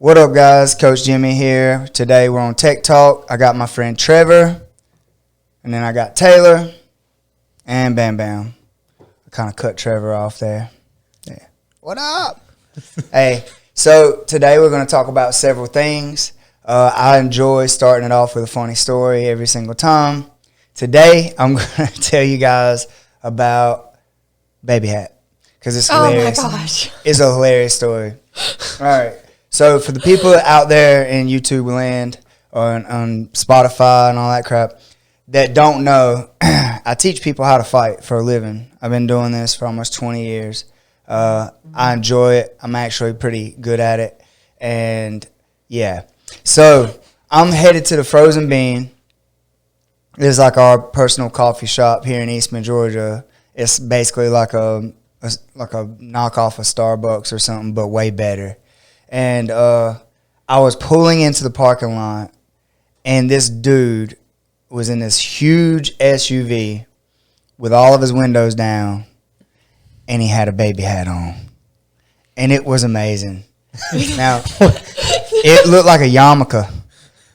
What up, guys? Coach Jimmy here. Today we're on Tech Talk. I got my friend Trevor, and then I got Taylor and BamBam. I kind of cut Trevor off there. Yeah. What up? Hey, so today we're going to talk about several things. I enjoy starting it off with a funny story every single time. Today I'm going to tell you guys about Baby Hat because it's hilarious. Oh my gosh. It's a hilarious story. All right. So for the people out there in YouTube land or on Spotify and all that crap that don't know, I teach people how to fight for a living. I've been doing this for almost 20 years. I enjoy it. I'm actually pretty good at it. And, yeah. So I'm headed to the Frozen Bean. It's like our personal coffee shop here in Eastman, Georgia. It's basically like a knockoff of Starbucks or something, but way better. And I was pulling into the parking lot, and this dude was in this huge SUV with all of his windows down, and he had a baby hat on. And it was amazing. Now, it looked like a yarmulke,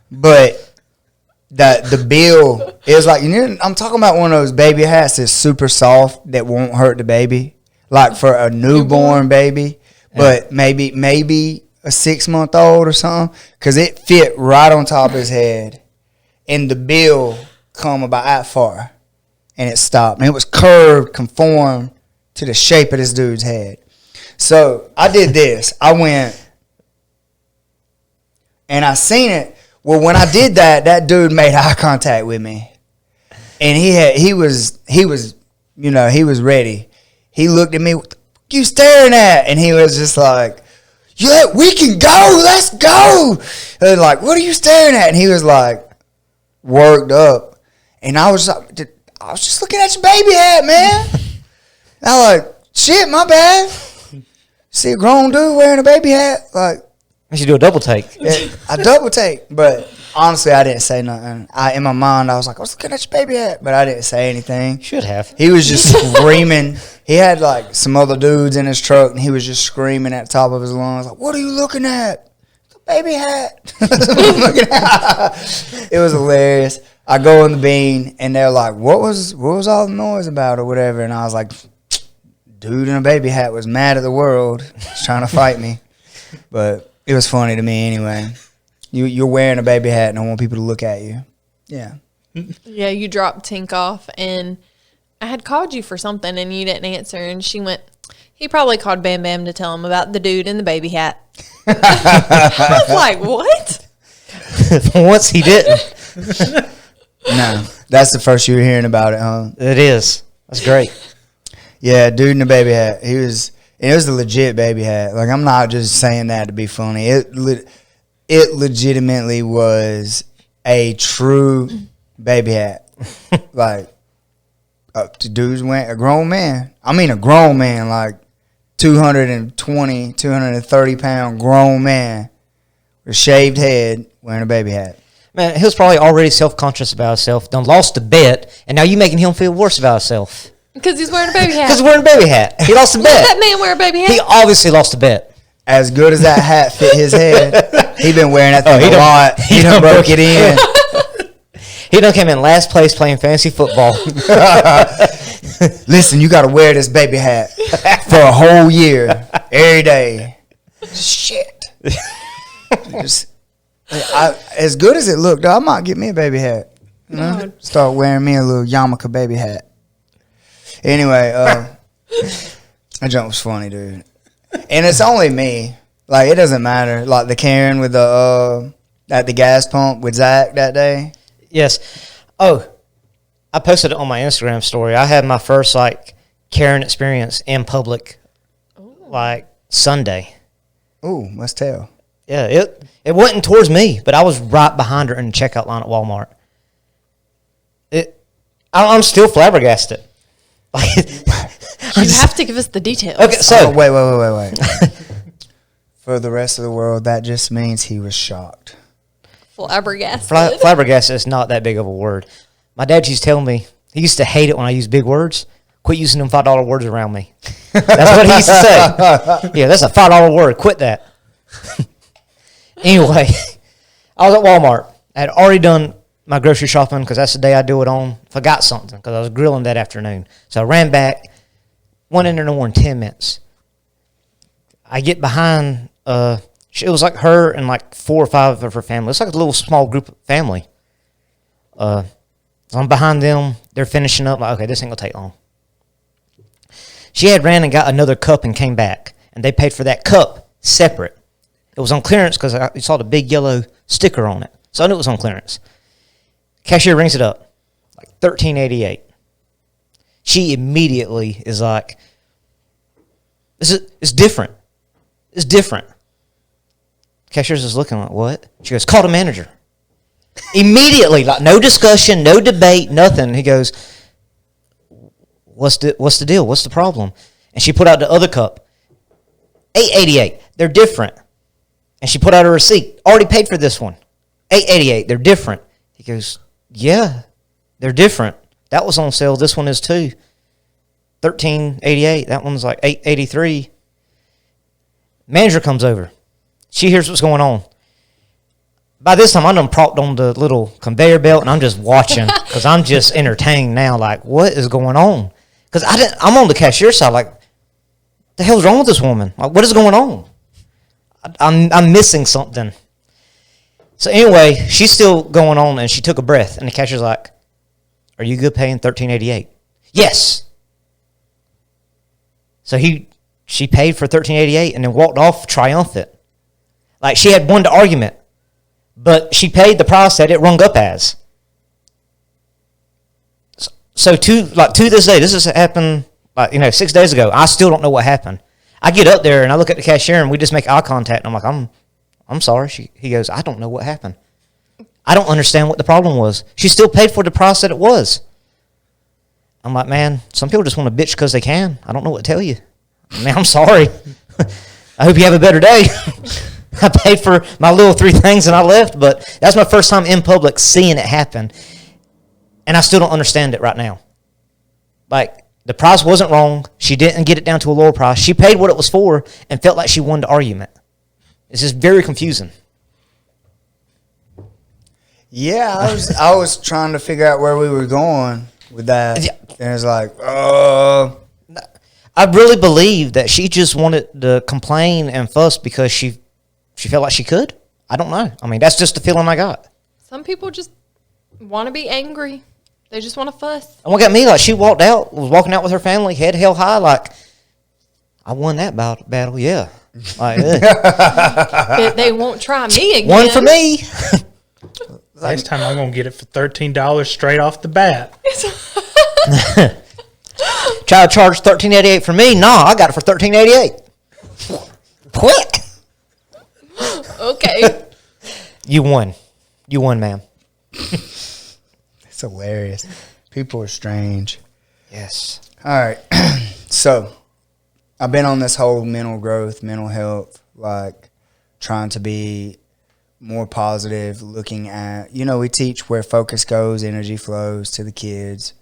but the bill is like, I'm talking about one of those baby hats that's super soft that won't hurt the baby, like for a newborn baby, but maybe a 6-month-old or something, because it fit right on top of his head, and the bill come about that far, and it stopped, and it was curved, conformed to the shape of this dude's head. So I did this. I went, and I seen it. Well, when I did that, that dude made eye contact with me, and he was ready. He looked at me. What the fuck you staring at? And he was just like, yeah, we can go. Let's go. I was like, what are you staring at? And he was like, worked up. And I was just looking at your baby hat, man. And I was like, shit, my bad. See a grown dude wearing a baby hat? Like, I should do a double take. Yeah, I double take. But honestly, I didn't say nothing. In my mind, I was like, I was looking at your baby hat. But I didn't say anything. Should have. He was just screaming. He had like some other dudes in his truck, and he was just screaming at the top of his lungs, like, what are you looking at? The baby hat. It was hilarious. I go in the Bean, and they're like, what was all the noise about or whatever? And I was like, dude in a baby hat was mad at the world. He's trying to fight me. But it was funny to me anyway. You're wearing a baby hat, and I want people to look at you. Yeah. Yeah, you dropped Tink off, and I had called you for something, and you didn't answer, and she went, he probably called BamBam to tell him about the dude in the baby hat. I was like, what? Once he didn't. No, that's the first you were hearing about it, huh? It is. That's great. Yeah, dude in the baby hat. It was a legit baby hat. Like, I'm not just saying that to be funny. It legitimately was a true baby hat. Like, dudes went a grown man. I mean, a grown man, like 220, 230 pound grown man with a shaved head wearing a baby hat. Man, he was probably already self-conscious about himself, done lost a bet, and now you making him feel worse about himself. Because he's wearing a baby hat. Because he's wearing a baby hat. He lost a bet. Let that man wear a baby hat? He obviously lost a bet. As good as that hat fit his head, he been wearing that thing a lot. He done broke it in. He done came in last place playing fantasy football. Listen, you got to wear this baby hat for a whole year, every day. Shit. As good as it looked, though, I might get me a baby hat. You know? Start wearing me a little yarmulke baby hat. Anyway, that jump was funny, dude. And it's only me. Like, it doesn't matter. Like the Karen with at the gas pump with Zach that day. Yes. Oh, I posted it on my Instagram story. I had my first, Karen experience in public, Sunday. Ooh, must tell. Yeah, it wasn't towards me, but I was right behind her in the checkout line at Walmart. I'm still flabbergasted. You have to give us the details. Okay, so wait. For the rest of the world, that just means he was shocked. Flabbergasted. Flabbergasted is not that big of a word. My dad used to tell me, he used to hate it when I use big words. Quit using them $5 words around me. That's what he used to say. Yeah, that's a $5 word. Quit that. Anyway, I was at Walmart. I had already done my grocery shopping because that's the day I do it on. Forgot something because I was grilling that afternoon. So I ran back, went in there no more than 10 minutes. I get behind, it was like her and like 4 or 5 of her family. It's like a little small group of family. So I'm behind them. They're finishing up. Like, okay, this ain't going to take long. She had ran and got another cup and came back. And they paid for that cup separate. It was on clearance because I saw the big yellow sticker on it. So I knew it was on clearance. Cashier rings it up. Like $13.88. She immediately is like, it's different. It's different. Cashier's just looking like, what? She goes, call the manager. Immediately, like no discussion, no debate, nothing. He goes, what's the deal? What's the problem? And she put out the other cup. $8.88. They're different. And she put out a receipt. Already paid for this one. $8.88. They're different. He goes, yeah, they're different. That was on sale. This one is too. $13.88. That one's like $8.83. Manager comes over. She hears what's going on. By this time, I'm done propped on the little conveyor belt, and I'm just watching because I'm just entertained now. Like, what is going on? Because I'm on the cashier side. Like, the hell's wrong with this woman? Like, what is going on? I'm missing something. So anyway, she's still going on, and she took a breath, and the cashier's like, "Are you good paying $13.88?" Yes. So she paid for $13.88 and then walked off triumphant. Like she had won the argument, but she paid the price that it rung up as. So to this day, this has happened 6 days ago. I still don't know what happened. I get up there and I look at the cashier and we just make eye contact. And I'm like, I'm sorry. He goes, I don't know what happened. I don't understand what the problem was. She still paid for the price that it was. I'm like, man, some people just want to bitch because they can. I don't know what to tell you. Man, I'm sorry. I hope you have a better day. I paid for my little 3 things and I left, but that's my first time in public seeing it happen. And I still don't understand it right now. Like, the price wasn't wrong. She didn't get it down to a lower price. She paid what it was for and felt like she won the argument. It's just very confusing. Yeah, I was trying to figure out where we were going with that. Yeah. And it's like, I really believe that she just wanted to complain and fuss because she felt like she could. I don't know. I mean, that's just the feeling I got. Some people just want to be angry. They just want to fuss. And what got me, like, she was walking out with her family, head held high, like, I won that battle, yeah. Like, They won't try me again. One for me. Next time I'm going to get it for $13 straight off the bat. Try to charge $13.88 for me? No, I got it for $13.88. Quick. Okay. You won. You won, ma'am. It's hilarious. People are strange. Yes. All right. So, I've been on this whole mental growth, mental health, like trying to be more positive, looking at, we teach where focus goes, energy flows to the kids.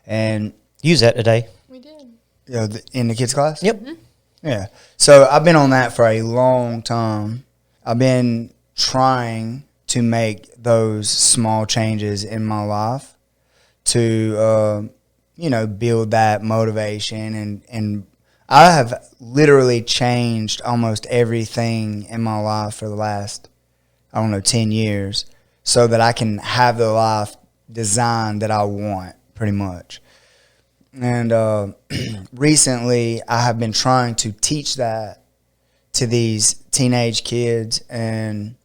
And use that today. We did. In the kids' class? Yep. Mm-hmm. Yeah. So I've been on that for a long time. I've been trying to make those small changes in my life to, build that motivation. And I have literally changed almost everything in my life for the last, 10 years so that I can have the life design that I want, pretty much. And recently, I have been trying to teach that to these teenage kids and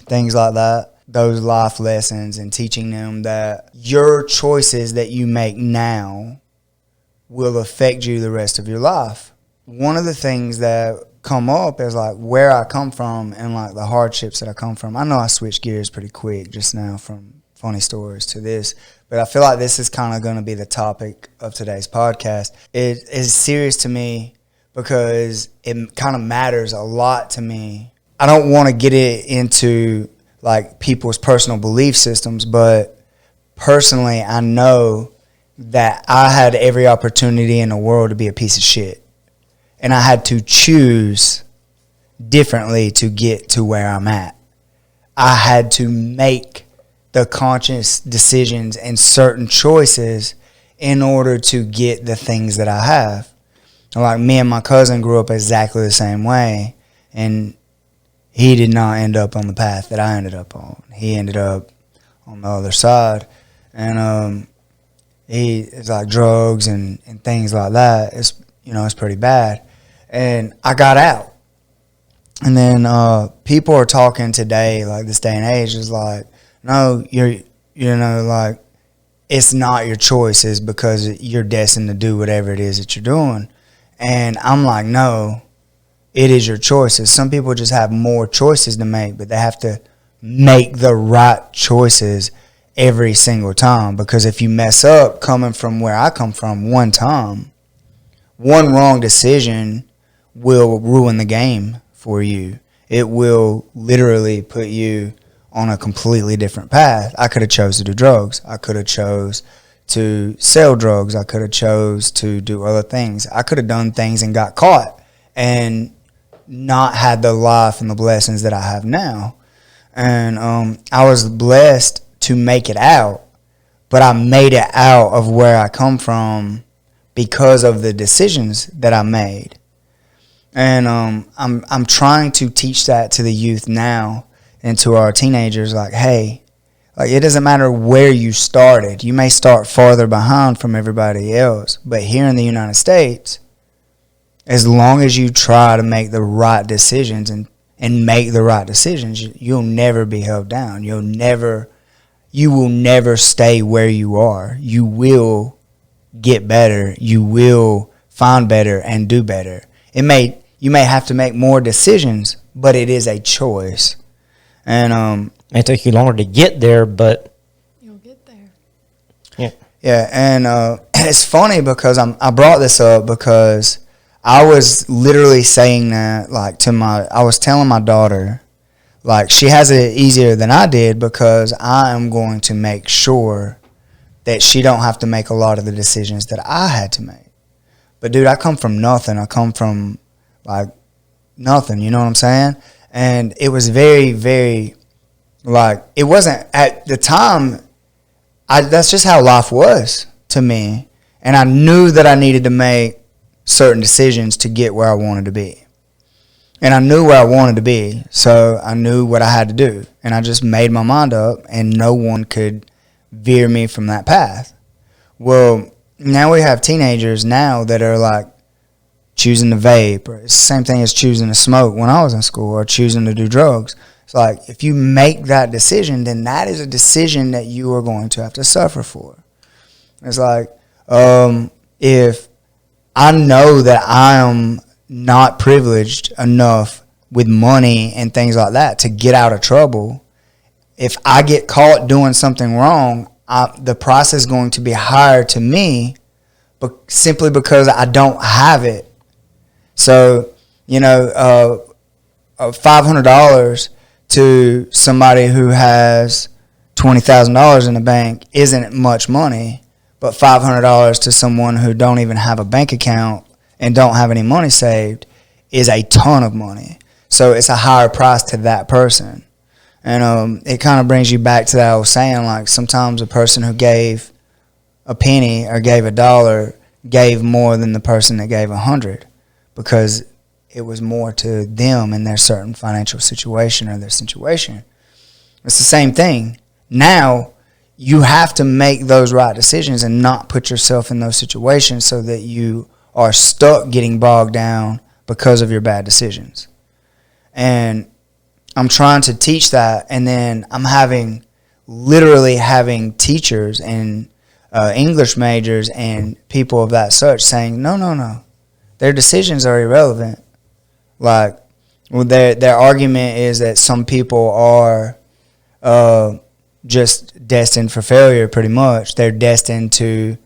things like that, those life lessons, and teaching them that your choices that you make now will affect you the rest of your life. One of the things that come up is like where I come from and like the hardships that I come from. I know I switched gears pretty quick just now from funny stories to this, but I feel like this is kind of going to be the topic of today's podcast. It is serious to me because it kind of matters a lot to me. I don't want to get it into like people's personal belief systems, but personally, I know that I had every opportunity in the world to be a piece of shit. And I had to choose differently to get to where I'm at. I had to make the conscious decisions and certain choices in order to get the things that I have. Like me and my cousin grew up exactly the same way, and he did not end up on the path that I ended up on. He ended up on the other side, and it's like drugs and things like that. It's pretty bad, and I got out. And then people are talking today, like this day and age, is like, no, like it's not your choices because you're destined to do whatever it is that you're doing. And I'm like, no, it is your choices. Some people just have more choices to make, but they have to make the right choices every single time. Because if you mess up, coming from where I come from, one time, one wrong decision will ruin the game for you. It will literally put you on a completely different path. I could have chose to do drugs. I could have chose to sell drugs. I could have chose to do other things. I could have done things and got caught and not had the life and the blessings that I have now. And I was blessed to make it out, but I made it out of where I come from because of the decisions that I made. And I'm trying to teach that to the youth now and to our teenagers, like, hey, like it doesn't matter where you started. You may start farther behind from everybody else, but here in the United States, as long as you try to make the right decisions and make the right decisions, you'll never be held down. You will never stay where you are. You will get better. You will find better and do better. You may have to make more decisions, but it is a choice. And it took you longer to get there, but you'll get there. Yeah, and it's funny because I brought this up because I was literally saying that, like, I was telling my daughter, like, she has it easier than I did because I am going to make sure that she don't have to make a lot of the decisions that I had to make. But dude, I come from nothing. I come from like nothing, you know what I'm saying? And it was very, very, like, it wasn't at the time, that's just how life was to me. And I knew that I needed to make certain decisions to get where I wanted to be. And I knew where I wanted to be, so I knew what I had to do. And I just made my mind up, and no one could veer me from that path. Well, now we have teenagers now that are like choosing to vape, or it's the same thing as choosing to smoke when I was in school, or choosing to do drugs. It's like, if you make that decision, then that is a decision that you are going to have to suffer for. It's like, if I know that I am not privileged enough with money and things like that to get out of trouble, if I get caught doing something wrong, the price is going to be higher to me, but simply because I don't have it. So, $500 to somebody who has $20,000 in the bank isn't much money, but $500 to someone who don't even have a bank account and don't have any money saved is a ton of money. So it's a higher price to that person. And it kind of brings you back to that I was saying, like, sometimes a person who gave a penny or gave $1 gave more than the person that gave 100, because it was more to them in their certain financial situation or their situation. It's the same thing. Now you have to make those right decisions and not put yourself in those situations so that you are stuck getting bogged down because of your bad decisions. And I'm trying to teach that, and then I'm literally having teachers and English majors and people of that such saying, no, their decisions are irrelevant. Like, well, their argument is that some people are just destined for failure, pretty much. They're destined to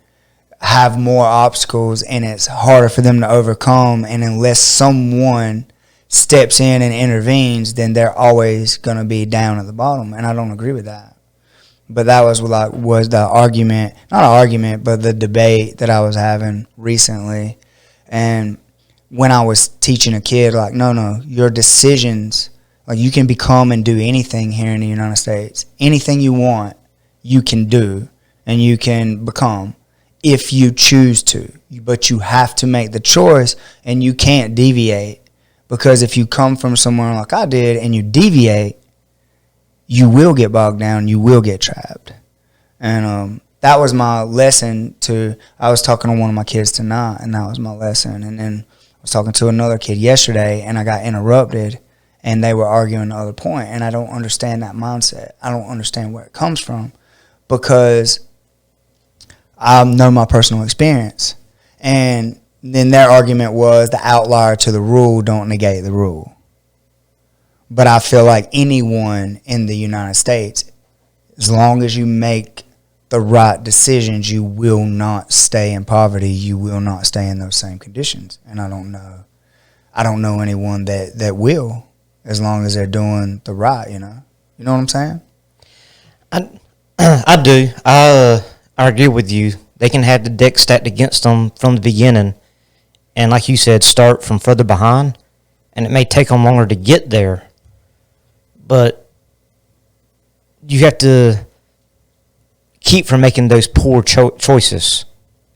have more obstacles, and it's harder for them to overcome. And unless someone steps in and intervenes, then they're always going to be down at the bottom. And I don't agree with that. But that was the argument, not an argument, but the debate that I was having recently. And when I was teaching a kid, like, no, your decisions, like, you can become and do anything here in the United States. Anything you want, you can do and you can become if you choose to. But you have to make the choice, and you can't deviate, because if you come from somewhere like I did and you deviate, you will get bogged down, you will get trapped. And that was my lesson I was talking to one of my kids tonight, and that was my lesson. And then I was talking to another kid yesterday, and I got interrupted, and they were arguing the other point, and I don't understand that mindset. I don't understand where it comes from, because I know my personal experience. And then their argument was the outlier to the rule don't negate the rule. But I feel like anyone in the United States, as long as you make the right decisions, you will not stay in poverty. You will not stay in those same conditions. And I don't know anyone that will, as long as they're doing the right, You know what I'm saying? I do. I agree with you. They can have the deck stacked against them from the beginning, and like you said, start from further behind, and it may take them longer to get there, but you have to keep from making those poor choices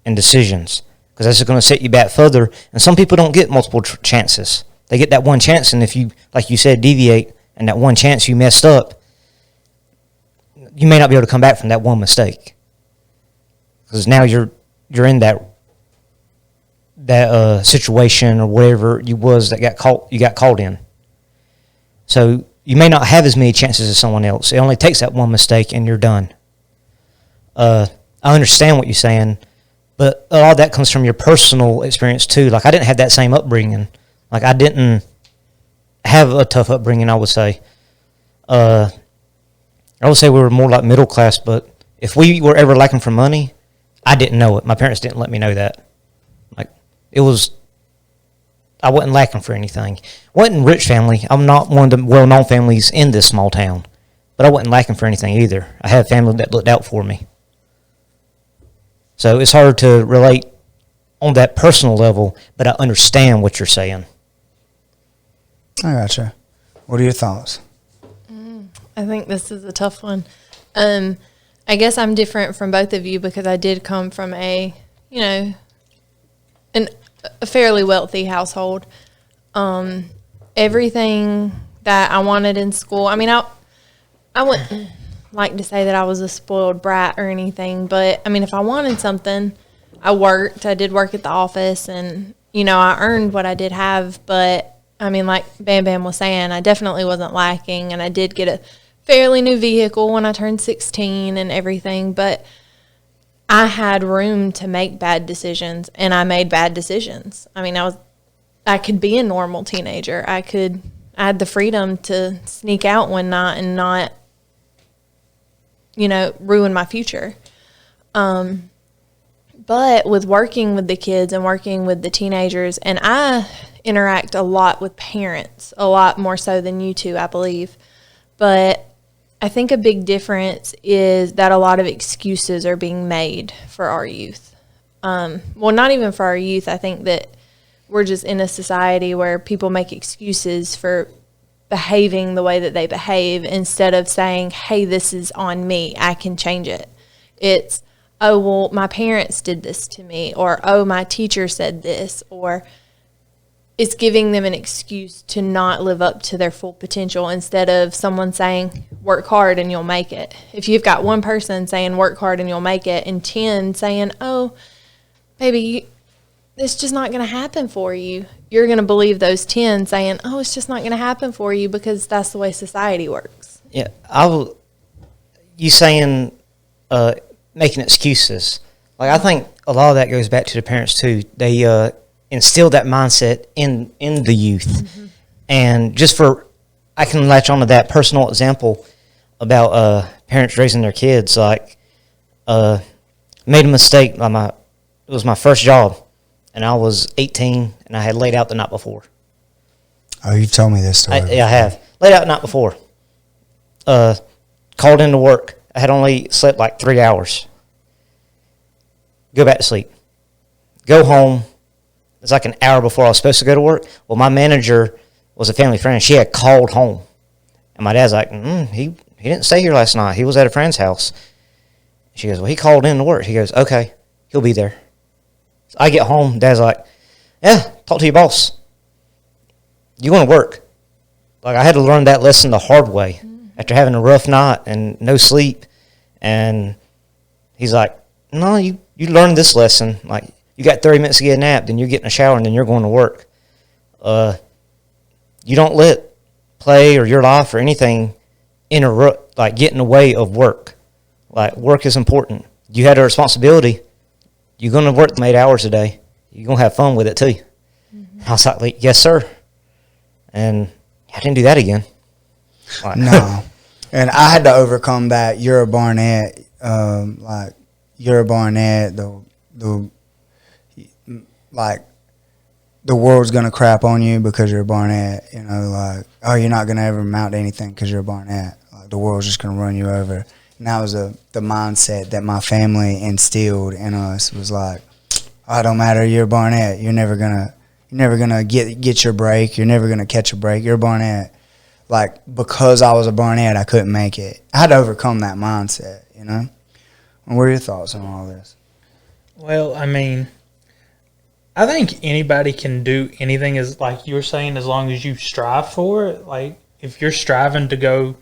and decisions, because that's going to set you back further. And some people don't get multiple chances. They get that one chance, and if you, like you said, deviate, and that one chance you messed up, you may not be able to come back from that one mistake, because now you're in that situation or whatever you got caught in. So you may not have as many chances as someone else. It only takes that one mistake and you're done. I understand what you're saying, but a lot of that comes from your personal experience too. Like, I didn't have that same upbringing. Like, I didn't have a tough upbringing, I would say. I would say we were more like middle class, but if we were ever lacking for money, I didn't know it. My parents didn't let me know that. Like, I wasn't lacking for anything. Wasn't rich family. I'm not one of the well-known families in this small town, but I wasn't lacking for anything either. I had family that looked out for me. So it's hard to relate on that personal level, but I understand what you're saying. I gotcha. What are your thoughts? I think this is a tough one. I guess I'm different from both of you because I did come from a fairly wealthy household. Everything that I wanted in school, I mean, I wouldn't like to say that I was a spoiled brat or anything, but I mean, if I wanted something, I worked. I did work at the office, and I earned what I did have. But I mean, like BamBam was saying, I definitely wasn't lacking, and I did get a fairly new vehicle when I turned 16 and everything, but I had room to make bad decisions, and I made bad decisions. I mean, I could be a normal teenager. I had the freedom to sneak out one night and not, ruin my future. But with working with the kids and working with the teenagers, and I interact a lot with parents, a lot more so than you two, I believe. But I think a big difference is that a lot of excuses are being made for our youth. Well, not even for our youth. I think that we're just in a society where people make excuses for behaving the way that they behave instead of saying, hey, this is on me. I can change it. It's, oh, well, my parents did this to me, or, oh, my teacher said this, or it's giving them an excuse to not live up to their full potential instead of someone saying, work hard and you'll make it. If you've got one person saying, work hard and you'll make it, and 10 saying, oh, baby, it's just not going to happen for you, you're going to believe those 10 saying, oh, it's just not going to happen for you because that's the way society works. Yeah, you saying making excuses. Like, I think a lot of that goes back to the parents too. They instill that mindset in the youth. Mm-hmm. And I can latch on to that personal example about parents raising their kids. Like, made a mistake. It was my first job, and I was 18, and I had laid out the night before. Oh, you've told me this story. I have. Laid out the night before. Called into work. I had only slept like 3 hours. Go back to sleep. Go home. It's like an hour before I was supposed to go to work. Well, my manager was a family friend. She had called home. And my dad's like, he didn't stay here last night. He was at a friend's house. She goes, well, he called in to work. He goes, okay, he'll be there. So I get home. Dad's like, yeah, talk to your boss. You're going to work. Like, I had to learn that lesson the hard way after having a rough night and no sleep. And he's like, no, you learned this lesson. Like, you got 30 minutes to get a nap, then you're getting a shower, and then you're going to work. You don't let play or your life or anything interrupt, like, get in the way of work. Like, work is important. You had a responsibility. You're going to work 8 hours a day. You're going to have fun with it, too. I was like, yes, sir. And I didn't do that again. Like, No. And I had to overcome that. You're a Barnett. You're a Barnett. The world's going to crap on you because you're a Barnett. You know, like, oh, you're not going to ever amount to anything because you're a Barnett. Like, the world's just going to run you over. And that was the mindset that my family instilled in us. Was like, oh, it don't matter. You're a Barnett. You're never gonna get your break. You're never gonna catch a break. You're a Barnett. Like, because I was a Barnett, I couldn't make it. I had to overcome that mindset. You know. And what are your thoughts on all this? Well, I mean, I think anybody can do anything, as like you were saying, as long as you strive for it. Like, if you're striving to go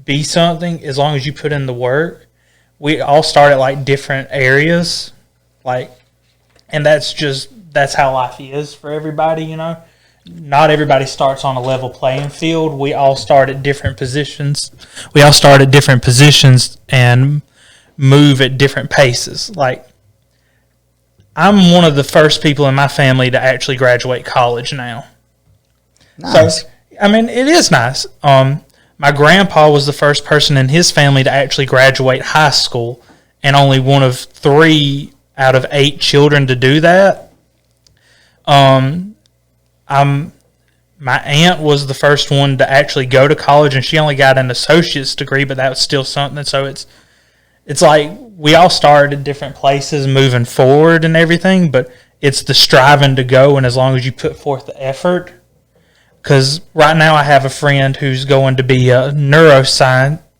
be something, as long as you put in the work. We all start at like different areas, like, and that's how life is for everybody, you know. Not everybody starts on a level playing field. We all start at different positions. And move at different paces. Like, I'm one of the first people in my family to actually graduate college now. Nice. So, I mean, it is nice. My grandpa was the first person in his family to actually graduate high school, and only one of 3 out of 8 children to do that. My aunt was the first one to actually go to college, and she only got an associate's degree, but that was still something. So it's like we all started at different places moving forward and everything, but it's the striving to go, and as long as you put forth the effort. Because right now I have a friend who's going to be a neurologist,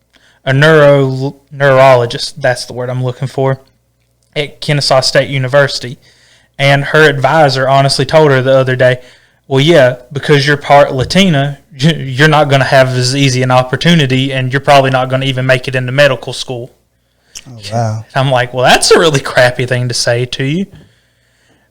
that's the word I'm looking for, at Kennesaw State University. And her advisor honestly told her the other day, well, yeah, because you're part Latina, you're not going to have as easy an opportunity, and you're probably not going to even make it into medical school. Oh, wow. I'm like, well, that's a really crappy thing to say to you.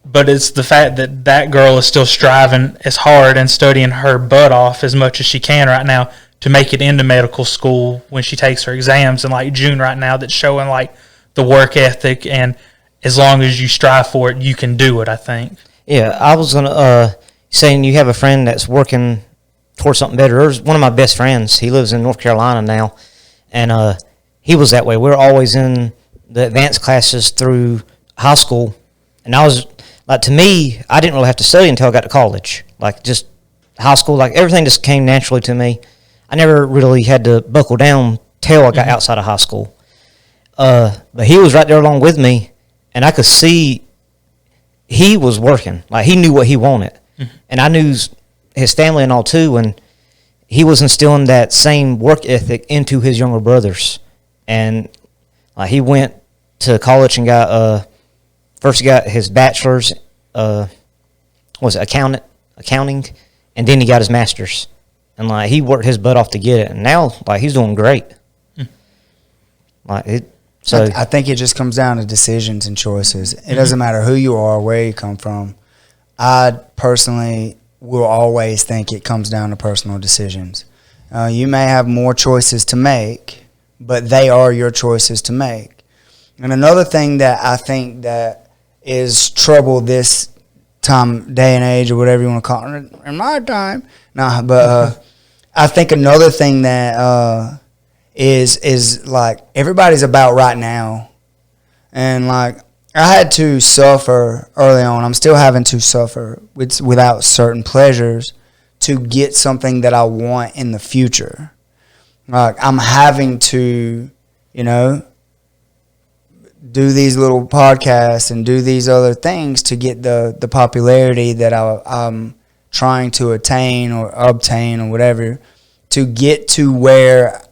But it's the fact that that girl is still striving as hard and studying her butt off as much as she can right now to make it into medical school when she takes her exams in like June right now, that's showing like the work ethic, and as long as you strive for it, you can do it, I think. Yeah, I was going to saying you have a friend that's working towards something better. There's one of my best friends. He lives in North Carolina now, and he was that way. We were always in the advanced classes through high school, and I was, like, to me, I didn't really have to study until I got to college. Like, just high school, like, everything just came naturally to me. I never really had to buckle down till I got outside of high school. But he was right there along with me, and I could see he was working. Like, he knew what he wanted. And I knew his family and all, too, and he was instilling that same work ethic into his younger brothers. And he went to college and got first he got his bachelor's, accounting, and then he got his master's. And he worked his butt off to get it, and now he's doing great. So I think it just comes down to decisions and choices. It doesn't matter who you are, where you come from. I personally will always think it comes down to personal decisions. You may have more choices to make, but they are your choices to make. And another thing that I think that is trouble this day and age, or whatever you want to call it, in my time. I think another thing that is like, everybody's about right now. And I had to suffer early on. I'm still having to suffer without certain pleasures to get something that I want in the future. I'm having to, do these little podcasts and do these other things to get the popularity that I'm trying to attain or obtain or whatever, to get to where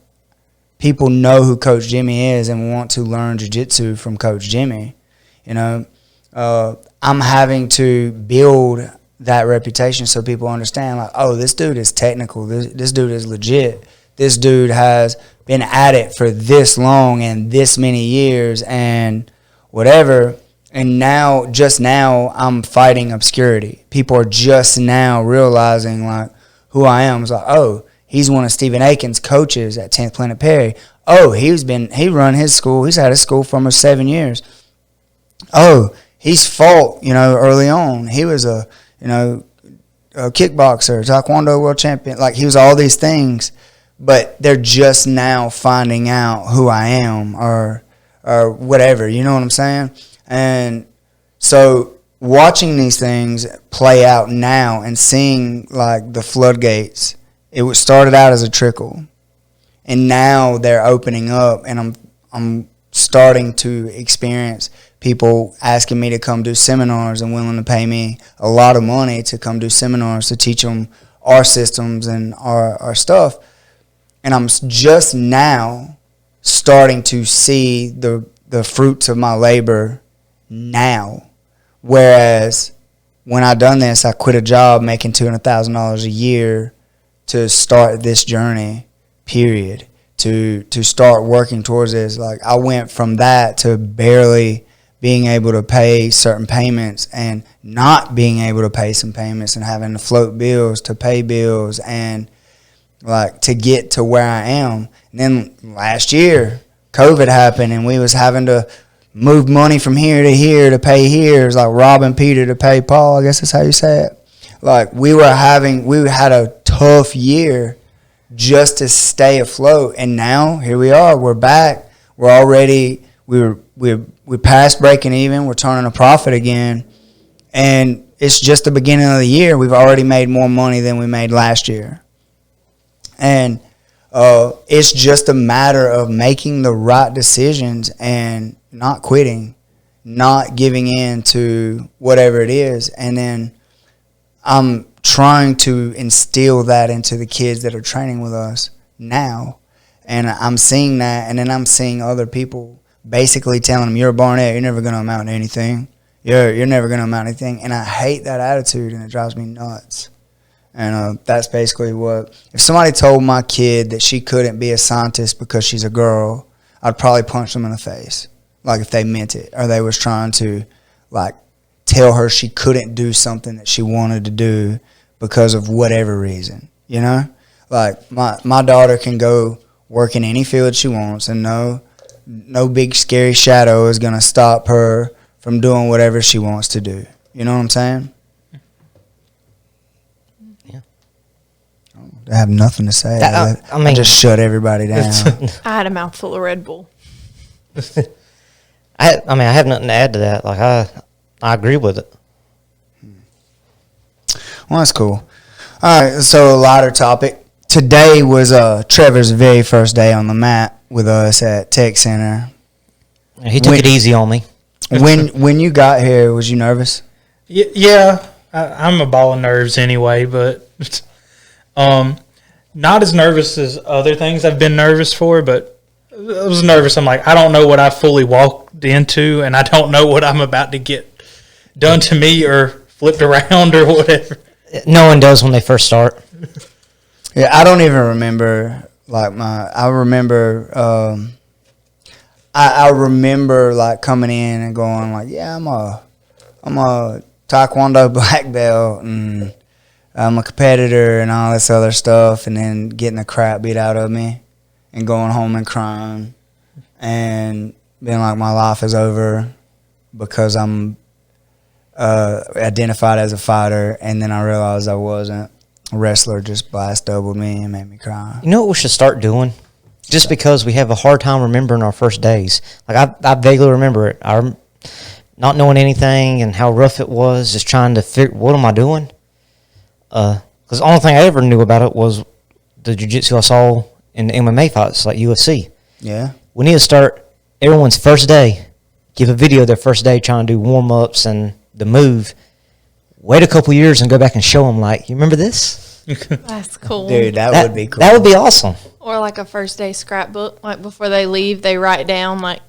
people know who Coach Jimmy is and want to learn jiu-jitsu from Coach Jimmy. You know, I'm having to build that reputation so people understand, like, oh, this dude is technical. This dude is legit. This dude has been at it for this long and this many years and whatever. And now, just now, I'm fighting obscurity. People are just now realizing, like, who I am. It's like, oh, he's one of Stephen Aiken's coaches at 10th Planet Perry. Oh, he run his school. He's had his school for almost 7 years. Oh, he's fought, you know, early on. He was a kickboxer, taekwondo world champion. Like, he was all these things, but they're just now finding out who I am or whatever. You know what I'm saying? And so watching these things play out now and seeing, like, the floodgates, it was started out as a trickle, and now they're opening up, and I'm starting to experience people asking me to come do seminars and willing to pay me a lot of money to come do seminars to teach them our systems and our stuff. And I'm just now starting to see the fruits of my labor now. Whereas when I done this, I quit a job making $200,000 a year to start this journey, period. To start working towards this. Like, I went from that to barely being able to pay certain payments and not being able to pay some payments and having to float bills to pay bills and, like, to get to where I am. And then last year, COVID happened and we was having to move money from here to here to pay here. It was like robbing Peter to pay Paul, I guess that's how you say it. Like, we had a tough year just to stay afloat, and now here we are. We're back. We're already we passed breaking even. We're turning a profit again, and it's just the beginning of the year. We've already made more money than we made last year, and it's just a matter of making the right decisions and not quitting, not giving in to whatever it is, and then I'm trying to instill that into the kids that are training with us now. And I'm seeing that, and then I'm seeing other people basically telling them, you're a Barnett, you're never going to amount to anything. You're never going to amount to anything. And I hate that attitude, and it drives me nuts. And that's basically what, if somebody told my kid that she couldn't be a scientist because she's a girl, I'd probably punch them in the face. Like, if they meant it, or they was trying to, like, tell her she couldn't do something that she wanted to do because of whatever reason, you know? Like, my daughter can go work in any field she wants, and no big scary shadow is going to stop her from doing whatever she wants to do. You know what I'm saying? Yeah. I have nothing to say. I just shut everybody down. I had a mouthful of Red Bull. I have nothing to add to that. Like, I agree with it. Well, that's cool. All right, so a lighter topic. Today was Trevor's very first day on the mat with us at Tech Center. He took it easy on me. When you got here, was you nervous? Yeah, I'm a ball of nerves anyway, but not as nervous as other things I've been nervous for, but I was nervous. I'm like, I don't know what I fully walked into, and I don't know what I'm about to get done to me or flipped around or whatever. No one does when they first start. Yeah, I don't even remember. Like, I remember like coming in and going like, yeah, I'm a Taekwondo black belt and I'm a competitor and all this other stuff, and then getting the crap beat out of me and going home and crying and being like, my life is over because I'm identified as a fighter, and then I realized I wasn't. A wrestler just blast doubled me and made me cry. You know what we should start doing? Just because we have a hard time remembering our first days. Like, I vaguely remember it. I'm not knowing anything and how rough it was, just trying to figure, what am I doing? Because the only thing I ever knew about it was the jiu-jitsu I saw in the MMA fights, like UFC. Yeah. We need to start everyone's first day give a video their first day trying to do warm-ups and the move. Wait a couple years and go back and show them, like, you remember this? That's cool. Dude, that would be cool. That would be awesome. Or like a first day scrapbook. Like before they leave, they write down like,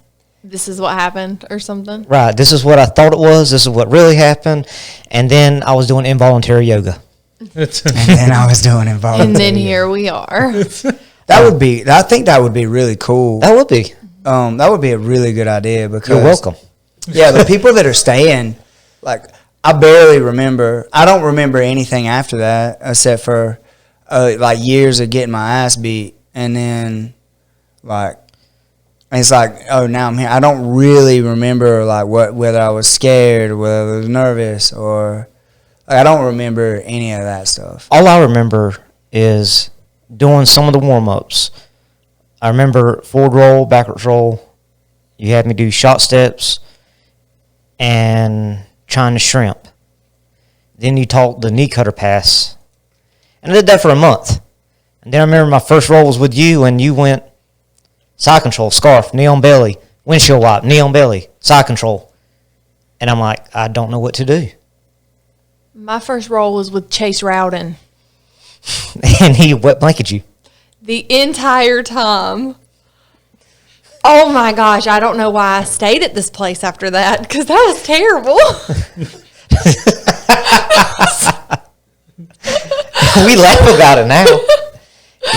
this is what happened or something. Right. This is what I thought it was. This is what really happened. And then I was doing involuntary yoga. And then I was doing involuntary. And then here we are. That would be. I think that would be really cool. That would be. That would be a really good idea because You're welcome. Yeah, the people that are staying, like I barely remember. I don't remember anything after that except for like years of getting my ass beat, and then like it's like, oh, now I'm here. I don't really remember like whether I was scared or whether I was nervous or like, I don't remember any of that stuff. All I remember is doing some of the warm-ups. I remember forward roll, backwards roll. You had me do shot steps and trying to shrimp. Then you taught the knee cutter pass. And I did that for a month. And then I remember my first roll was with you, and you went side control, scarf, knee on belly, windshield wipe, knee on belly, side control. And I'm like, I don't know what to do. My first role was with Chase Rowden. And he wet blanketed you. The entire time. Oh my gosh, I don't know why I stayed at this place after that, because that was terrible. We laugh about it now.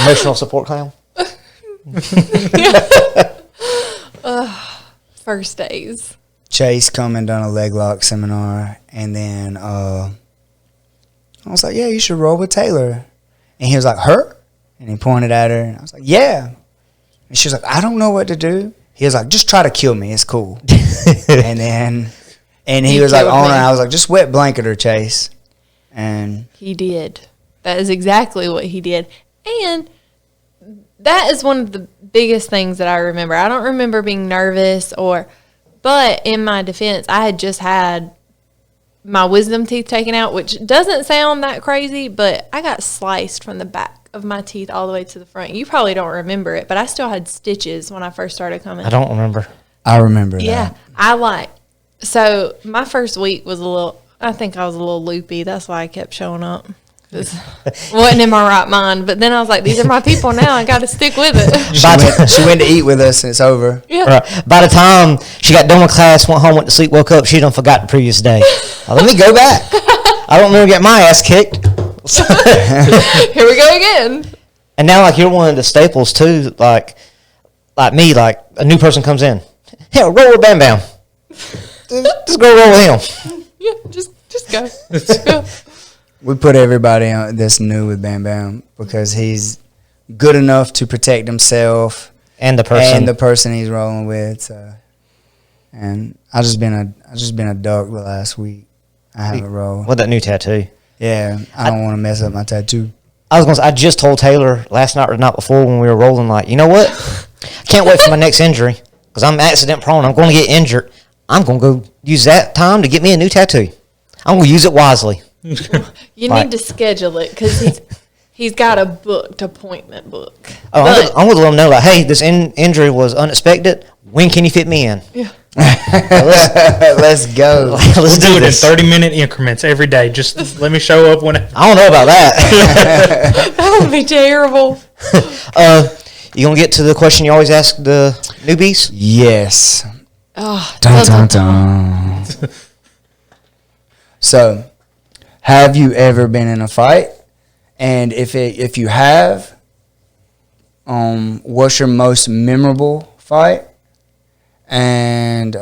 Emotional support clown. First days. Chase come and done a leg lock seminar, and then I was like, yeah, you should roll with Taylor. And he was like, her? And he pointed at her, and I was like, yeah. And she was like, I don't know what to do. He was like, just try to kill me. It's cool. and he was like, on her. I was like, just wet blanket her, Chase. And he did. That is exactly what he did. And that is one of the biggest things that I remember. I don't remember being nervous but in my defense, I had just had my wisdom teeth taken out, which doesn't sound that crazy, but I got sliced from the back of my teeth all the way to the front. You probably don't remember it, but I still had stitches when I first started coming. I don't remember. I remember Yeah, that. So my first week was I think I was a little loopy. That's why I kept showing up. Wasn't in my right mind. But then I was like, these are my people now. I got to stick with it. She went to eat with us, and it's over. Yeah. Right. By the time she got done with class, went home, went to sleep, woke up, she done forgot the previous day. Let me go back. I don't remember getting my ass kicked. Here we go again. And now, like, you're one of the staples, too. Like me, like, a new person comes in. Hell, roll with BamBam. Just go roll with him. Yeah, just go. Just go. We put everybody on that's new with BamBam because he's good enough to protect himself And the person he's rolling with. So. And I just been a duck the last week. I haven't rolled. With that new tattoo. Yeah, I don't want to mess up my tattoo. I just told Taylor last night or the night before when we were rolling, like, you know what? I can't wait for my next injury because I'm accident prone. I'm going to get injured. I'm going to go use that time to get me a new tattoo. I'm going to use it wisely. You need to schedule it because he's got a booked appointment book. Oh, I'm going to let him know, like, hey, this injury was unexpected. When can you fit me in? Yeah. Let's go. Let's do it this. in 30-minute increments every day. Just let me show up when. I don't know about that. That would be terrible. You going to get to the question you always ask the newbies? Yes. Oh, Dun, dun, dun. So, have you ever been in a fight? And if you have, what's your most memorable fight? And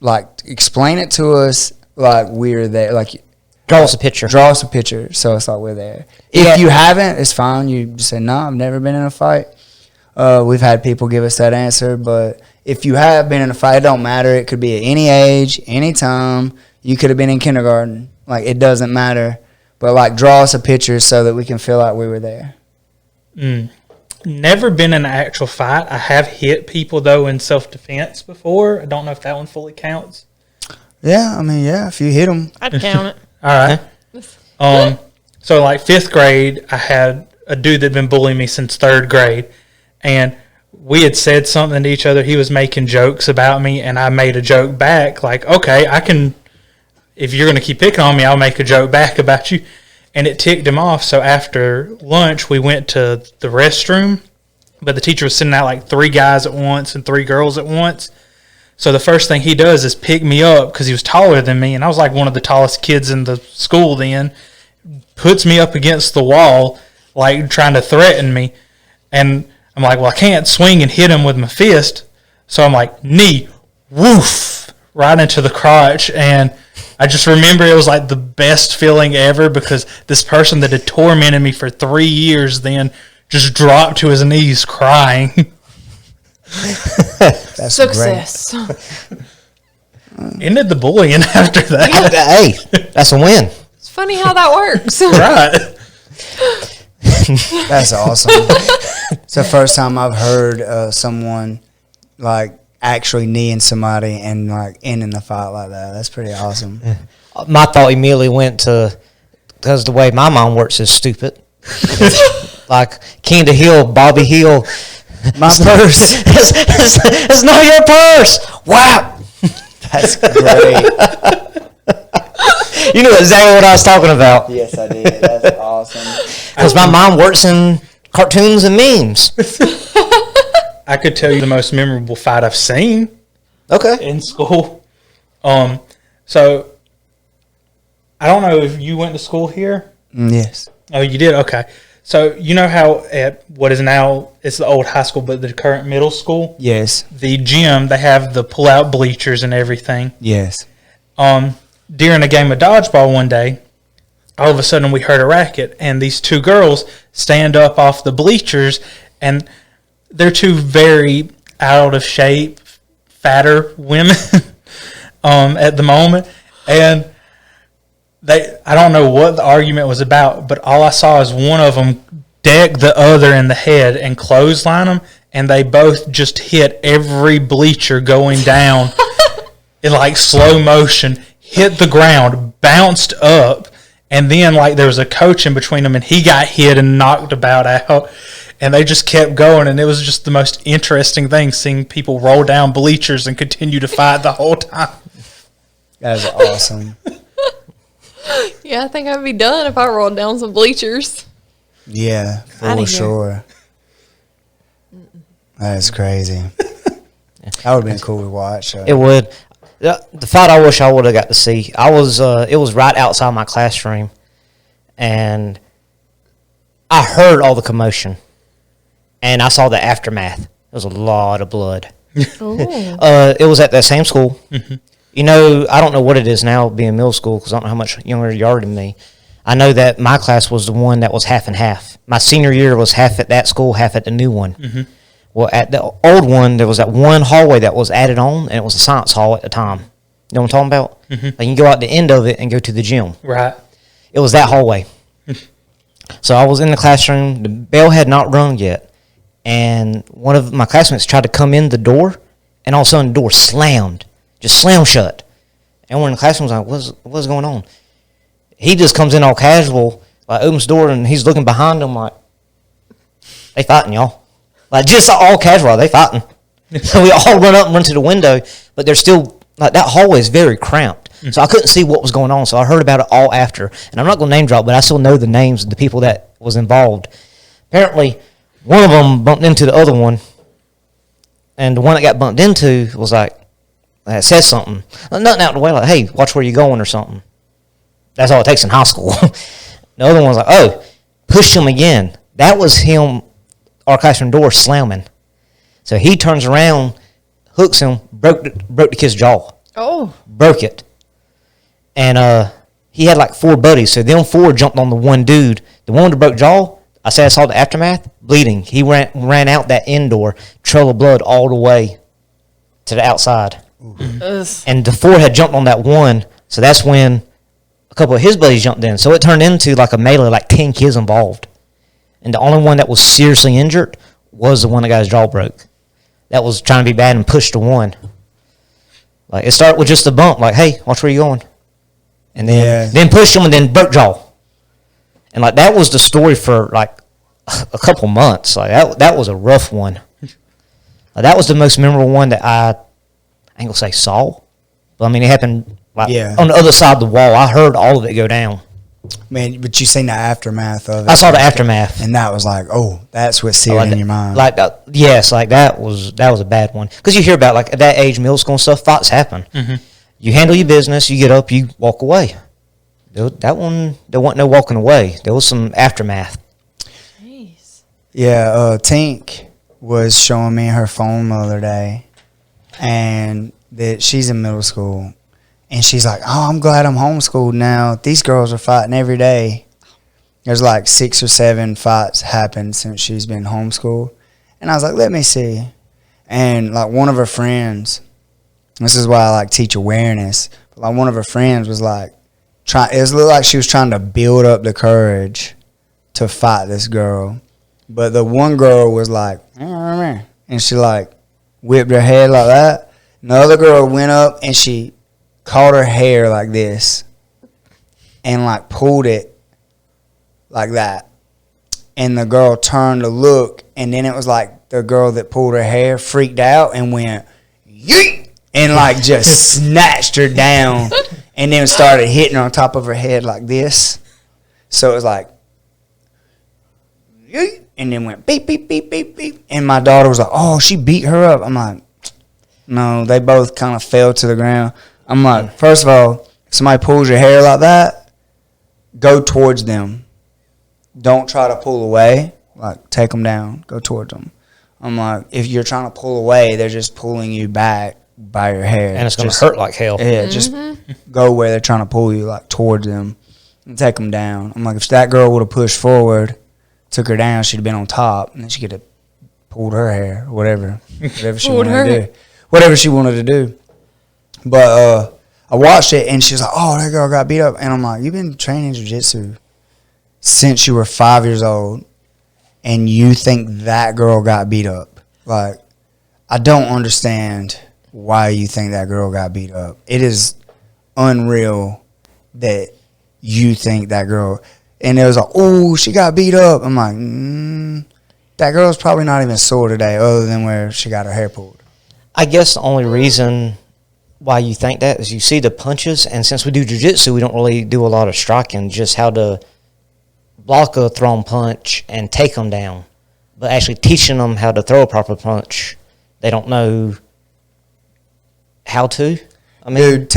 like explain it to us like we're there. Like Draw us a picture. Draw us a picture so it's like we're there. If you haven't, it's fine. You just say, no, I've never been in a fight. We've had people give us that answer, but if you have been in a fight, it don't matter. It could be at any age, any time. You could have been in kindergarten. Like, it doesn't matter. But, like, draw us a picture so that we can feel like we were there. Never been in an actual fight. I have hit people, though, in self-defense before. I don't know if that one fully counts. Yeah, I mean, yeah, if you hit them. I'd count it. All right. So, like, 5th grade, I had a dude that had been bullying me since 3rd grade. And we had said something to each other. He was making jokes about me, and I made a joke back. Like, okay, I can, if you're going to keep picking on me, I'll make a joke back about you. And it ticked him off. So after lunch, we went to the restroom, but the teacher was sending out like 3 guys at once and 3 girls at once. So the first thing he does is pick me up because he was taller than me, and I was like one of the tallest kids in the school then, puts me up against the wall, like trying to threaten me. And I'm like, well, I can't swing and hit him with my fist. So I'm like, knee, woof, right into the crotch. And I just remember it was like the best feeling ever because this person that had tormented me for 3 years then just dropped to his knees crying. That's Success. Ended the bullying after that. Hey, that's a win. It's funny how that works. Right. That's awesome. It's the first time I've heard someone like actually kneeing somebody and like ending the fight like that. That's pretty awesome. My thought immediately went to, because the way my mom works is stupid. Like Kenda Hill, Bobby Hill. My purse. It's not your purse. Wow. That's great. You knew exactly what I was talking about. Yes, I did. That's awesome. Because my mom works in cartoons and memes. I could tell you the most memorable fight I've seen Okay. in school. So I don't know if you went to school here. Yes. Oh, you did? Okay. So you know how at what is now, it's the old high school, but the current middle school, Yes. the gym, they have the pull-out bleachers and everything. Yes. During a game of dodgeball one day, all of a sudden we heard a racket, and these 2 girls stand up off the bleachers, and they're 2 very out of shape, fatter women at the moment, and I don't know what the argument was about, but all I saw is one of them deck the other in the head and clothesline them, and they both just hit every bleacher going down in like slow motion, hit the ground, bounced up, and then like there was a coach in between them, and he got hit and knocked about out, and they just kept going, and it was just the most interesting thing seeing people roll down bleachers and continue to fight the whole time. That is awesome. Yeah, I think I'd be done if I rolled down some bleachers. Yeah, Outta for here. sure. That is crazy. That would have been cool to watch. It would. The fight I wish I would have got to see. It was right outside my classroom, and I heard all the commotion, and I saw the aftermath. It was a lot of blood. Oh. It was at that same school. Mm-hmm. You know, I don't know what it is now being middle school because I don't know how much younger you are than me. I know that my class was the one that was half and half. My senior year was half at that school, half at the new one. Mm-hmm. Well, at the old one, there was that one hallway that was added on, and it was a science hall at the time. You know what I'm talking about? Mm-hmm. Like you can go out the end of it and go to the gym. Right. It was that hallway. So I was in the classroom. The bell had not rung yet. And one of my classmates tried to come in the door, and all of a sudden the door slammed. Just slammed shut. And we're in the classroom, I was like, what's going on? He just comes in all casual, like opens the door, and he's looking behind him like, they fighting, y'all. Like, just all casual, they fighting. So we all run up and run to the window, but they're still, like, that hallway is very cramped. Mm-hmm. So I couldn't see what was going on, so I heard about it all after. And I'm not going to name drop, but I still know the names of the people that was involved. Apparently, one of them bumped into the other one, and the one that got bumped into was like, said something. Nothing out of the way, like, hey, watch where you're going or something. That's all it takes in high school. The other one was like, oh, pushed him again. That was him, our classroom door slamming. So he turns around, hooks him, broke the kid's jaw. Oh. Broke it. And he had like 4 buddies, so them 4 jumped on the one dude. The one that broke jaw, I saw the aftermath, bleeding. He ran out that end door, trail of blood all the way to the outside. And the 4 had jumped on that one, so that's when a couple of his buddies jumped in. So it turned into like a melee, like 10 kids involved. And the only one that was seriously injured was the one that got his jaw broke. That was trying to be bad and pushed the one. Like, it started with just a bump, like, hey, watch where you're going. And then pushed him and then broke jaw. And like, that was the story for like a couple months. Like, that was a rough one. That was the most memorable one that I ain't gonna say saw, but I mean it happened like on the other side of the wall. I heard all of it go down. Man, but you seen the aftermath of it. I saw the aftermath, and that was like, oh, that's what seared in your mind. Like yes, like that was a bad one because you hear about like at that age, middle school and stuff. Fights happen. Mm-hmm. You handle your business. You get up. You walk away. That one, there wasn't no walking away. There was some aftermath. Jeez. Yeah, Tink was showing me her phone the other day, and that she's in middle school. And she's like, oh, I'm glad I'm homeschooled now. These girls are fighting every day. There's like 6 or 7 fights happened since she's been homeschooled. And I was like, let me see. And like one of her friends, this is why I like teach awareness. But like one of her friends was like, it looked like she was trying to build up the courage to fight this girl. But the one girl was like, and she like whipped her head like that. And the other girl went up and she caught her hair like this and like pulled it like that. And the girl turned to look, and then it was like the girl that pulled her hair freaked out and went, yeet, and like just snatched her down and then started hitting her on top of her head like this. So it was like, yeet, and then went beep, beep, beep, beep, beep. And my daughter was like, oh, she beat her up. I'm like, no, they both kind of fell to the ground. I'm like, first of all, if somebody pulls your hair like that, go towards them. Don't try to pull away. Like, take them down. Go towards them. I'm like, if you're trying to pull away, they're just pulling you back by your hair. And it's going to hurt like hell. Yeah, just go where they're trying to pull you, like, towards them and take them down. I'm like, if that girl would have pushed forward, took her down, she'd have been on top, and then she could have pulled her hair or whatever she wanted to do. Whatever she wanted to do. But I watched it, and she was like, oh, that girl got beat up. And I'm like, you've been training jiu-jitsu since you were 5 years old, and you think that girl got beat up. Like, I don't understand why you think that girl got beat up. It is unreal that you think that girl. And it was like, oh, she got beat up. I'm like, that girl's probably not even sore today other than where she got her hair pulled. I guess the only reason why you think that is you see the punches, and since we do jiu-jitsu, we don't really do a lot of striking, just how to block a thrown punch and take them down. But actually teaching them how to throw a proper punch, they don't know how to. I mean, dude,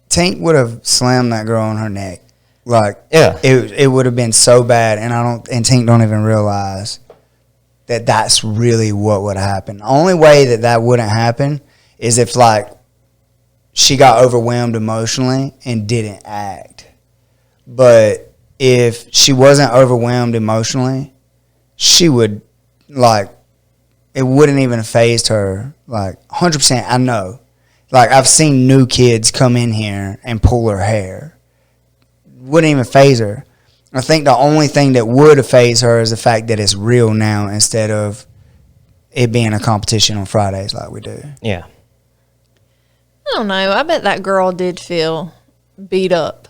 Tank would have slammed that girl on her neck. Like, yeah, it would have been so bad, and Tank don't even realize that that's really what would happen. The only way that wouldn't happen is if, like, she got overwhelmed emotionally and didn't act. But if she wasn't overwhelmed emotionally, she would, like, it wouldn't even phase her. Like, 100%, I know. Like, I've seen new kids come in here and pull her hair. Wouldn't even phase her. I think the only thing that would phase her is the fact that it's real now instead of it being a competition on Fridays like we do. Yeah. I don't know. I bet that girl did feel beat up.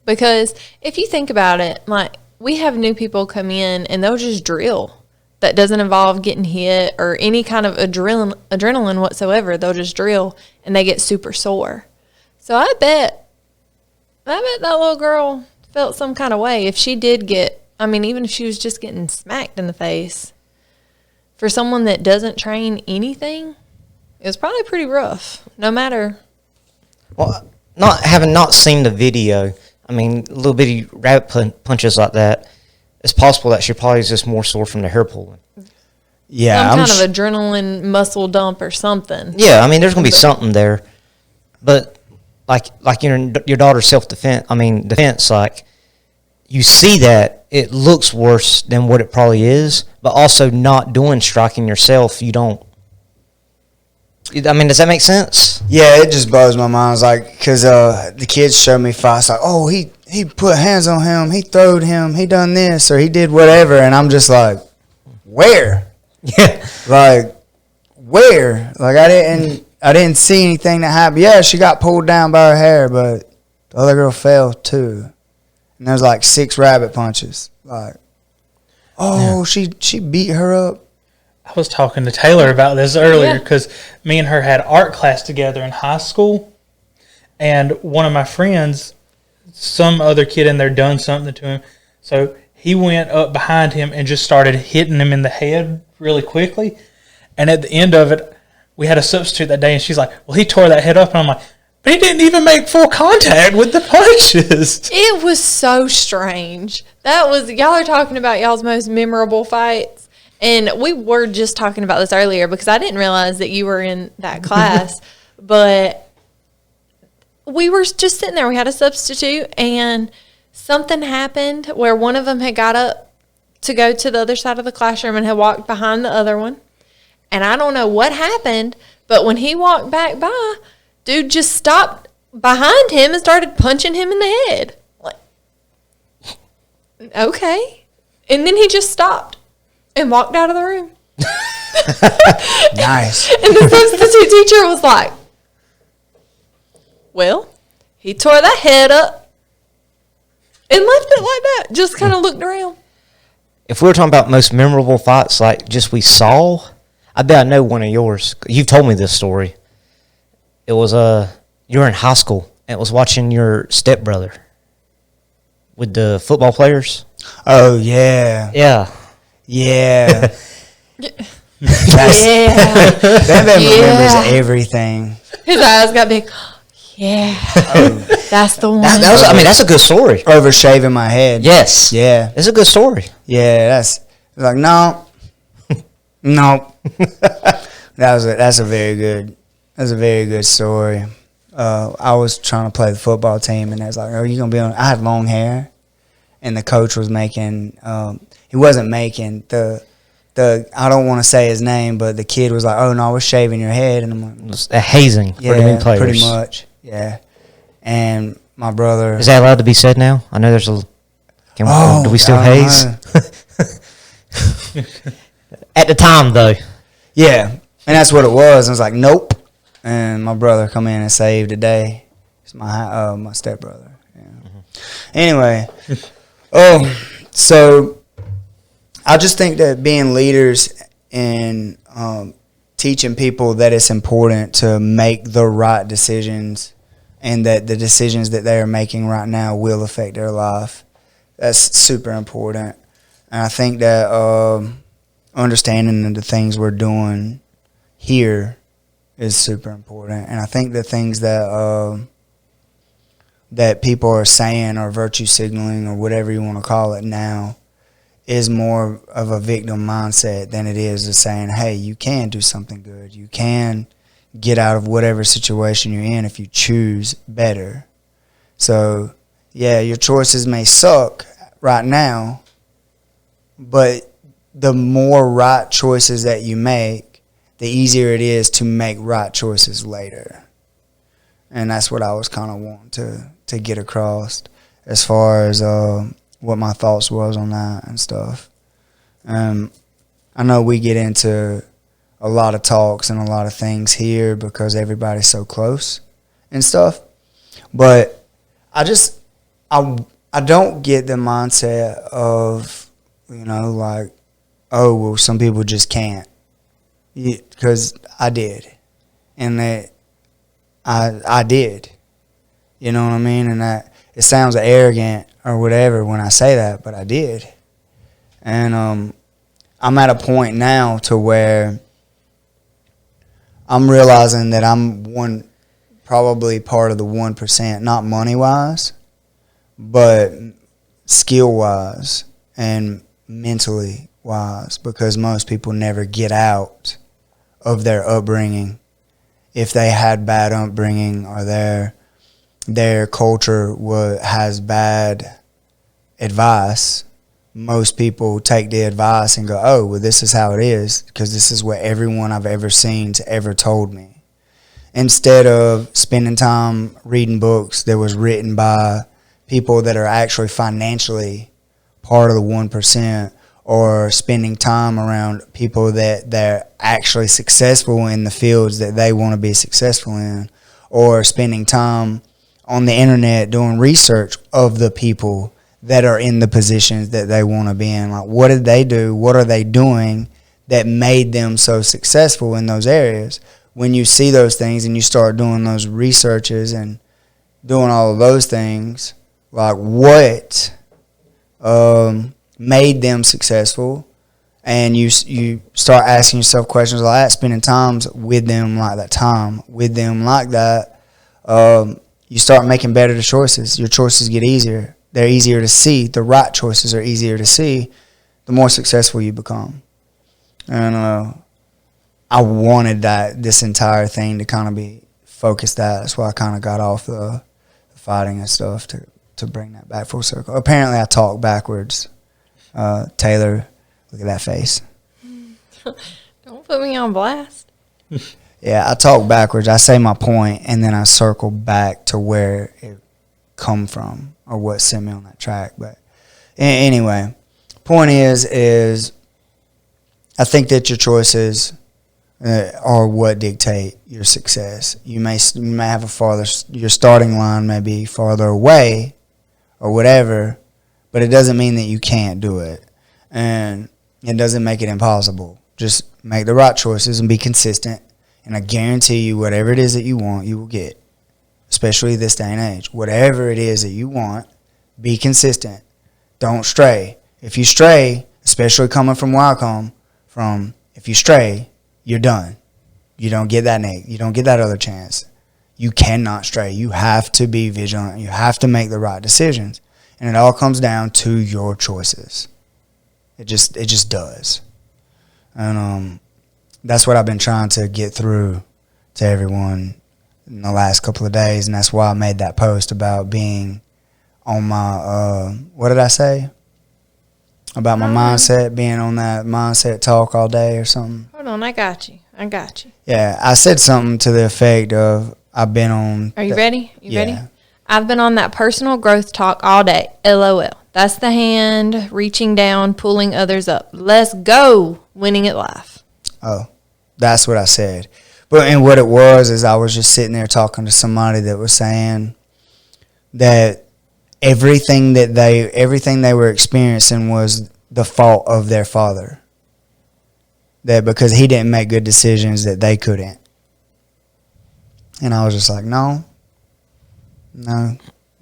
Because if you think about it, like, we have new people come in and they'll just drill. That doesn't involve getting hit or any kind of adrenaline whatsoever. They'll just drill and they get super sore. So I bet that little girl felt some kind of way if she did get, I mean, even if she was just getting smacked in the face. For someone that doesn't train anything, it was probably pretty rough, no matter. Well, having not seen the video, I mean, little bitty rabbit punches like that, it's possible that she probably is just more sore from the hair pulling. Yeah, Some kind of adrenaline muscle dump or something. Yeah, I mean, there's going to be something there. But like your daughter's self-defense, defense, like, you see that it looks worse than what it probably is, but also not doing striking yourself, you don't. I mean, does that make sense? Yeah, it just blows my mind. It's like, because the kids showed me fights like, oh, he put hands on him, he throwed him, he done this, or he did whatever, and I'm just like, where? Yeah. Like, where? Like, I didn't see anything that happened. Yeah, she got pulled down by her hair, but the other girl fell too. And there was like 6 rabbit punches. Like, oh, yeah. she beat her up. I was talking to Taylor about this earlier Yeah. because me and her had art class together in high school, and one of my friends, some other kid in there done something to him, so he went up behind him and just started hitting him in the head really quickly. And at the end of it, we had a substitute that day, and she's like, well, he tore that head up. And I'm like, but he didn't even make full contact with the punches. It was so strange. That was, y'all are talking about y'all's most memorable fights. And we were just talking about this earlier because I didn't realize that you were in that class. But we were just sitting there. We had a substitute, and something happened where one of them had got up to go to the other side of the classroom and had walked behind the other one. And I don't know what happened, but when he walked back by, dude just stopped behind him and started punching him in the head. Like, okay. And then he just stopped and walked out of the room. Nice. And the substitute teacher was like, well, he tore that head up and left it like that. Just kind of looked around. If we were talking about most memorable fights, like just we saw, I bet I know one of yours. You've told me this story. It was you were in high school and it was watching your stepbrother with the football players. Oh yeah, Yeah. yeah. Yeah. That remembers Yeah. everything. His eyes got big. Yeah. That's the one. That was, I mean, that's a good story. Over shaving my head. Yes. Yeah. It's a good story. Yeah. That's like no, no. That's a very good story. I was trying to play the football team, and I was like, "Are you gonna be on?" I had long hair, and the coach was making. He wasn't making the. I don't want to say his name, but the kid was like, "Oh no, I was shaving your head," and I'm like, It was a hazing for the "Yeah, new players. pretty much, yeah." And my brother. Is that allowed to be said now? I know there's a. Do we still I don't haze? know. At the time, though. Yeah, and that's what it was. I was like, "Nope," and my brother come in and saved the day. It's my stepbrother. Yeah. Anyway, so I just think that being leaders and teaching people that it's important to make the right decisions, and that the decisions that they are making right now will affect their life. That's super important. And I think that understanding the things we're doing here is super important. And I think the things that that people are saying or virtue signaling or whatever you want to call it now is more of a victim mindset than it is of saying, hey, you can do something good. You can get out of whatever situation you're in if you choose better. So, yeah, your choices may suck right now, but the more right choices that you make, the easier it is to make right choices later. And that's what I was kind of wanting to get across as far as what my thoughts was on that and stuff. I know we get into a lot of talks and a lot of things here because everybody's so close and stuff. But I don't get the mindset of, like, oh, well, some people just can't. Because I did. And that I did. You know what I mean? And that it sounds arrogant or whatever when I say that, but I did. And I'm at a point now to where I'm realizing that I'm probably part of the 1%, not money-wise, but skill-wise and mentally-wise, because most people never get out of their upbringing. If they had bad upbringing or their culture has bad advice, most people take the advice and go, oh, well, this is how it is because this is what everyone I've ever seen ever told me. Instead of spending time reading books that was written by people that are actually financially part of the 1%, or spending time around people that they're actually successful in the fields that they want to be successful in, or spending time on the internet doing research of the people that are in the positions that they want to be in. Like, what did they do? What are they doing that made them so successful in those areas. When you see those things and you start doing those researches and doing all of those things, like what made them successful, and you start asking yourself questions like that, spending times with them like that, you start making better choices. Your choices get easier. They're easier to see. The right choices are easier to see the more successful you become. And I wanted this entire thing to kind of be focused that. That's why I kind of got off the fighting and stuff to bring that back full circle. Apparently I talk backwards. Taylor, look at that face. Don't put me on blast. Yeah, I talk backwards. I say my point, and then I circle back to where it come from or what sent me on that track. But anyway, point is I think that your choices are what dictate your success. You may have your starting line may be farther away or whatever, but it doesn't mean that you can't do it. And it doesn't make it impossible. Just make the right choices and be consistent. And I guarantee you, whatever it is that you want, you will get. Especially this day and age. Whatever it is that you want, be consistent. Don't stray. If you stray, especially coming from where I come from, if you stray, you're done. You don't get that You don't get that other chance. You cannot stray. You have to be vigilant. You have to make the right decisions. And it all comes down to your choices. It just does. And that's what I've been trying to get through to everyone in the last couple of days, and that's why I made that post about being on my what did I say? About my mindset, being on that mindset talk all day or something. Hold on, I got you. Yeah, I said something to the effect of I've been on. Are you ready? You yeah. ready? I've been on that personal growth talk all day. LOL. That's the hand reaching down, pulling others up. Let's go, winning at life. Oh, that's what I said. And what it was is I was just sitting there talking to somebody that was saying that everything they were experiencing was the fault of their father. That because he didn't make good decisions that they couldn't. And I was just like, no,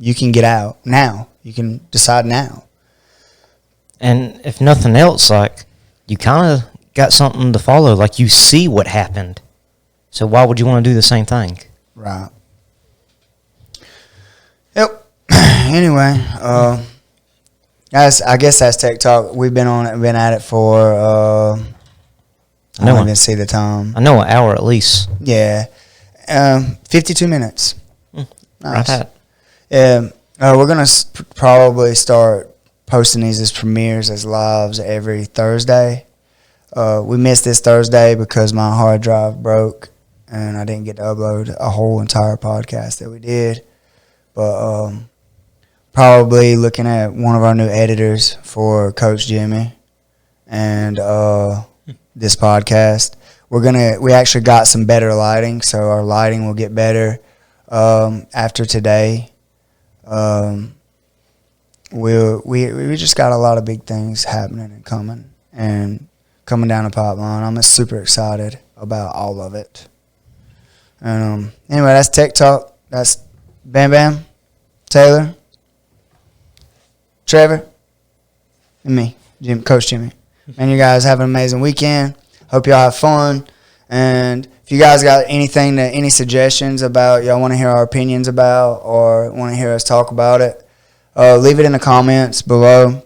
you can get out now. You can decide now. And if nothing else, like, you kind of got something to follow. Like, you see what happened. So why would you want to do the same thing? Right. Yep. Anyway, guys, I guess that's Tech Talk. We've been at it for, I don't even see the time. I know an hour at least. Yeah. 52 minutes. Nice. Right. We're going to probably start posting these as premieres, as lives every Thursday. We missed this Thursday because my hard drive broke and I didn't get to upload a whole entire podcast that we did. But probably looking at one of our new editors for Coach Jimmy and this podcast. We actually got some better lighting, so our lighting will get better after today. We just got a lot of big things happening and coming down the pipeline. I'm super excited about all of it. And anyway, that's Tech Talk. That's BamBam, Taylor, Trevor, and me, Coach Jimmy. And you guys have an amazing weekend. Hope y'all have fun. And if you guys got any suggestions about y'all want to hear our opinions about or want to hear us talk about it, leave it in the comments below.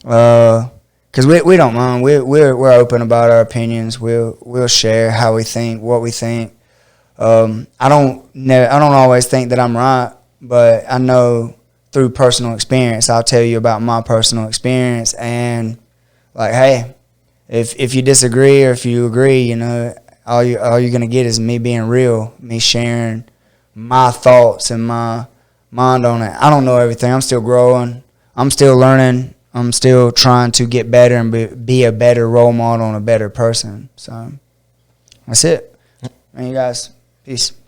Because we don't mind. We're open about our opinions. We'll share how we think, what we think. I don't always think that I'm right, but I know through personal experience. I'll tell you about my personal experience, and like, hey, if you disagree or if you agree, all you're gonna get is me being real, me sharing my thoughts and my mind on it. I don't know everything. I'm still growing. I'm still learning. I'm still trying to get better and be a better role model and a better person. So that's it. And you guys, peace.